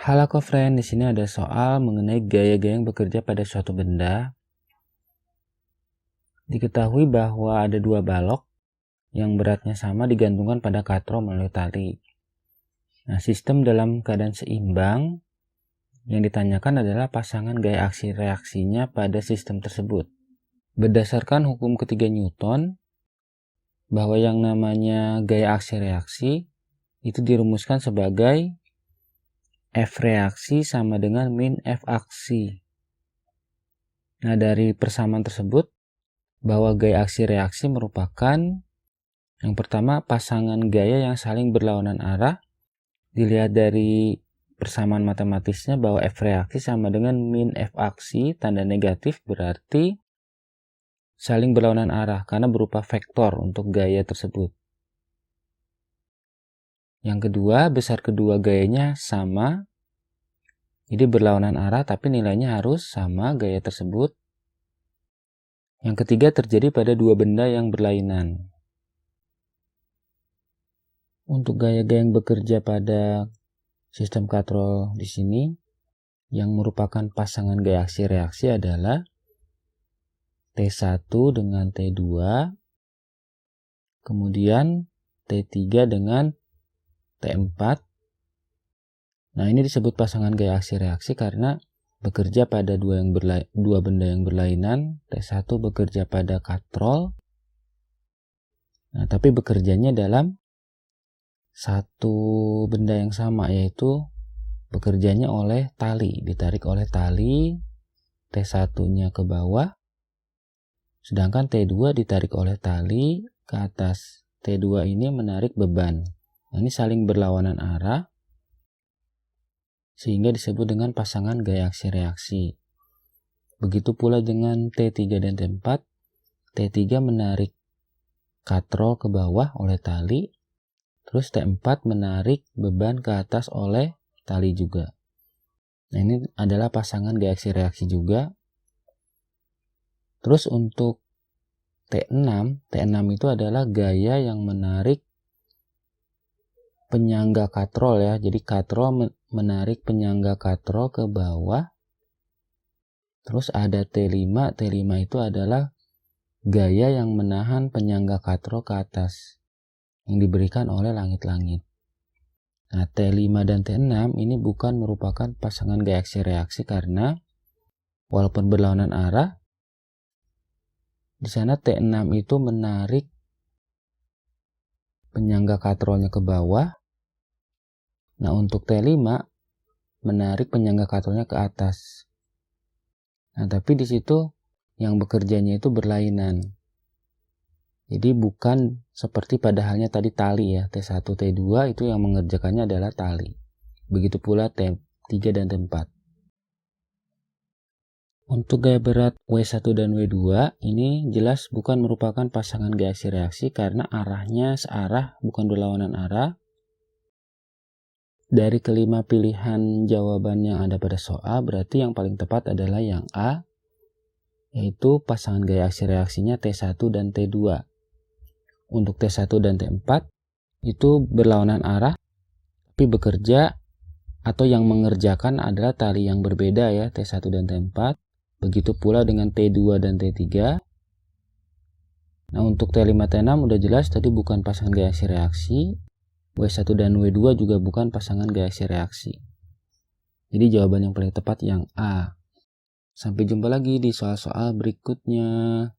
Halo friend, di sini ada soal mengenai gaya-gaya yang bekerja pada suatu benda. Diketahui bahwa ada dua balok yang beratnya sama digantungkan pada katrol melalui tali. Nah, sistem dalam keadaan seimbang yang ditanyakan adalah pasangan gaya aksi reaksinya pada sistem tersebut. Berdasarkan hukum ketiga Newton, bahwa yang namanya gaya aksi reaksi itu dirumuskan sebagai F reaksi sama dengan min F aksi. Nah, dari persamaan tersebut, bahwa gaya aksi reaksi merupakan yang pertama pasangan gaya yang saling berlawanan arah. Dilihat dari persamaan matematisnya bahwa F reaksi sama dengan min F aksi, tanda negatif berarti saling berlawanan arah karena berupa vektor untuk gaya tersebut. Yang kedua, besar kedua gayanya sama. Jadi berlawanan arah tapi nilainya harus sama gaya tersebut. Yang ketiga, terjadi pada dua benda yang berlainan. Untuk gaya-gaya yang bekerja pada sistem katrol di sini yang merupakan pasangan gaya aksi reaksi adalah T1 dengan T2, kemudian T3 dengan T4. Nah, ini disebut pasangan gaya aksi reaksi karena bekerja pada dua benda yang berlainan. T1 bekerja pada katrol. Nah, tapi bekerjanya dalam satu benda yang sama, yaitu bekerjanya oleh tali, ditarik oleh tali. T1-nya ke bawah, sedangkan T2 ditarik oleh tali ke atas. T2 ini menarik beban. Nah, ini saling berlawanan arah, sehingga disebut dengan pasangan gaya aksi reaksi. Begitu pula dengan T3 dan T4. T3 menarik katrol ke bawah oleh tali, terus T4 menarik beban ke atas oleh tali juga. Nah, ini adalah pasangan gaya aksi reaksi juga. Terus untuk T6 itu adalah gaya yang menarik penyangga katrol ya. Jadi katrol menarik penyangga katrol ke bawah. Terus ada T5 itu adalah gaya yang menahan penyangga katrol ke atas yang diberikan oleh langit-langit. Nah, T5 dan T6 ini bukan merupakan pasangan gaya aksi reaksi karena walaupun berlawanan arah, di sana T6 itu menarik penyangga katrolnya ke bawah. Nah, untuk T5 menarik penyangga katrolnya ke atas. Nah, tapi di situ yang bekerjanya itu berlainan. Jadi bukan seperti pada halnya tadi tali ya, T1, T2 itu yang mengerjakannya adalah tali. Begitu pula T3 dan T4. Untuk gaya berat W1 dan W2 ini jelas bukan merupakan pasangan gaya aksi reaksi karena arahnya searah, bukan berlawanan arah. Dari kelima pilihan jawaban yang ada pada soal, berarti yang paling tepat adalah yang A, yaitu pasangan gaya aksi reaksinya T1 dan T2. Untuk T1 dan T4 itu berlawanan arah, tapi bekerja atau yang mengerjakan adalah tali yang berbeda ya, T1 dan T4. Begitu pula dengan T2 dan T3. Nah, untuk T5, T6 udah jelas tadi bukan pasangan gaya aksi reaksi. W1 dan W2 juga bukan pasangan gaya aksi reaksi. Jadi jawaban yang paling tepat yang A. Sampai jumpa lagi di soal-soal berikutnya.